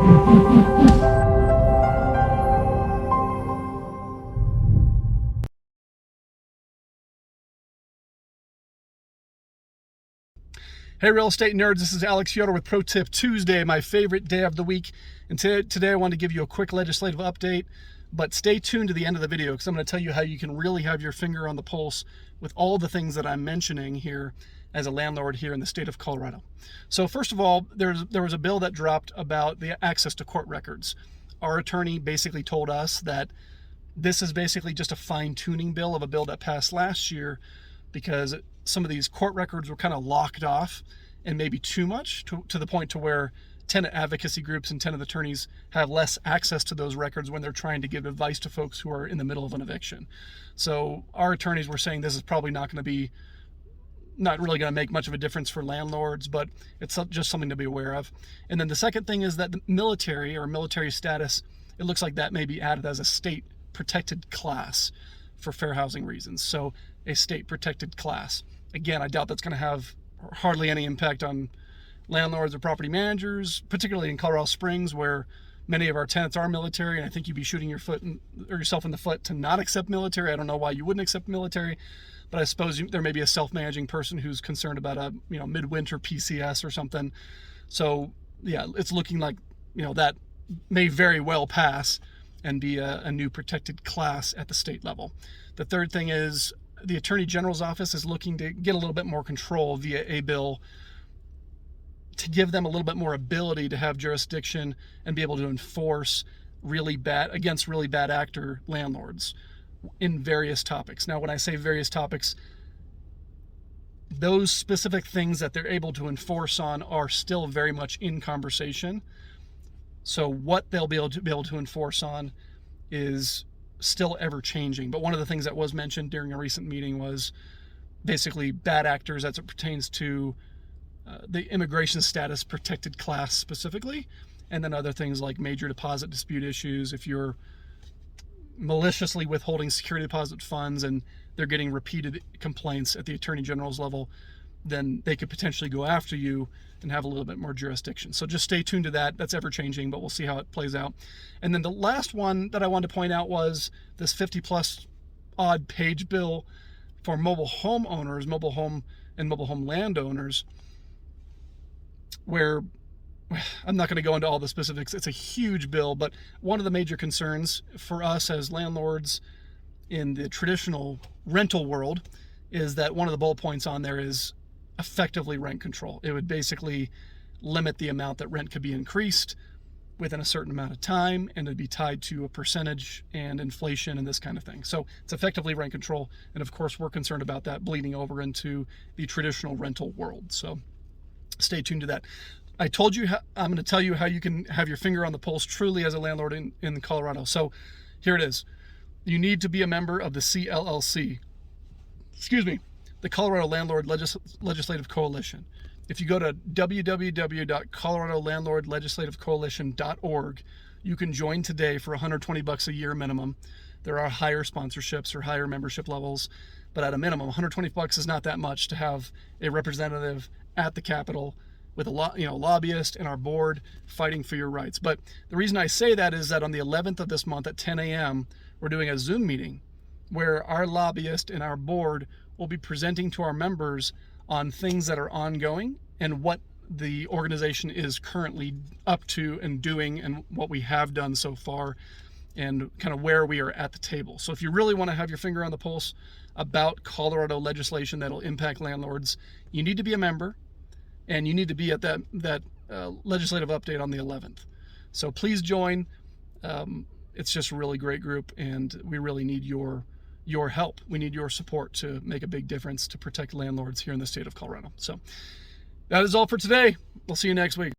Hey real estate nerds, this is Alex Yoder with Pro Tip Tuesday, my favorite day of the week. And today I want to give you a quick legislative update, but stay tuned to the end of the video because I'm going to tell you how you can really have your finger on the pulse with all the things that I'm mentioning here as a landlord here in the state of Colorado. So first of all, there was a bill that dropped about the access to court records. Our attorney basically told us that this is basically just a fine-tuning bill of a bill that passed last year because some of these court records were kind of locked off and maybe too much to the point to where tenant advocacy groups and tenant attorneys have less access to those records when they're trying to give advice to folks who are in the middle of an eviction. So our attorneys were saying this is probably not really going to make much of a difference for landlords, but it's just something to be aware of. And then the second thing is that the military or military status, it looks like that may be added as a state protected class for fair housing reasons. So a state protected class. Again, I doubt that's going to have hardly any impact on landlords or property managers, particularly in Colorado Springs, where many of our tenants are military, and I think you'd be shooting yourself in the foot to not accept military. I don't know why you wouldn't accept military, but I suppose there may be a self-managing person who's concerned about a midwinter PCS or something. So yeah, it's looking like that may very well pass and be a new protected class at the state level. The third thing is the Attorney General's office is looking to get a little bit more control via a bill to give them a little bit more ability to have jurisdiction and be able to enforce against really bad actor landlords in various topics. Now, when I say various topics, those specific things that they're able to enforce on are still very much in conversation. So what they'll be able to enforce on is still ever changing. But one of the things that was mentioned during a recent meeting was basically bad actors as it pertains to the immigration status protected class specifically, and then other things like major deposit dispute issues. If you're maliciously withholding security deposit funds and they're getting repeated complaints at the Attorney General's level, then they could potentially go after you and have a little bit more jurisdiction. So just stay tuned to that. That's ever changing, but we'll see how it plays out. And then the last one that I wanted to point out was this 50+ odd page bill for mobile home owners, mobile home landowners, where I'm not going to go into all the specifics. It's a huge bill, but one of the major concerns for us as landlords in the traditional rental world is that one of the bullet points on there is effectively rent control. It would basically limit the amount that rent could be increased within a certain amount of time, and it'd be tied to a percentage and inflation and this kind of thing. So it's effectively rent control, and of course we're concerned about that bleeding over into the traditional rental world. So stay tuned to that. I told you I'm going to tell you how you can have your finger on the pulse truly as a landlord in Colorado. So here it is. You need to be a member of the CLLC. The Colorado Landlord Legislative Coalition. If you go to www.coloradolandlordlegislativecoalition.org, you can join today for $120 a year minimum. There are higher sponsorships or higher membership levels, but at a minimum, $120 is not that much to have a representative at the Capitol with a lobbyist and our board fighting for your rights. But the reason I say that is that on the 11th of this month at 10 a.m., we're doing a Zoom meeting where our lobbyist and our board will be presenting to our members on things that are ongoing and what the organization is currently up to and doing and what we have done so far and kind of where we are at the table. So if you really want to have your finger on the pulse about Colorado legislation that'll impact landlords, you need to be a member and you need to be at that legislative update on the 11th. So please join. It's just a really great group, and we really need your help. We need your support to make a big difference to protect landlords here in the state of Colorado. So that is all for today. We'll see you next week.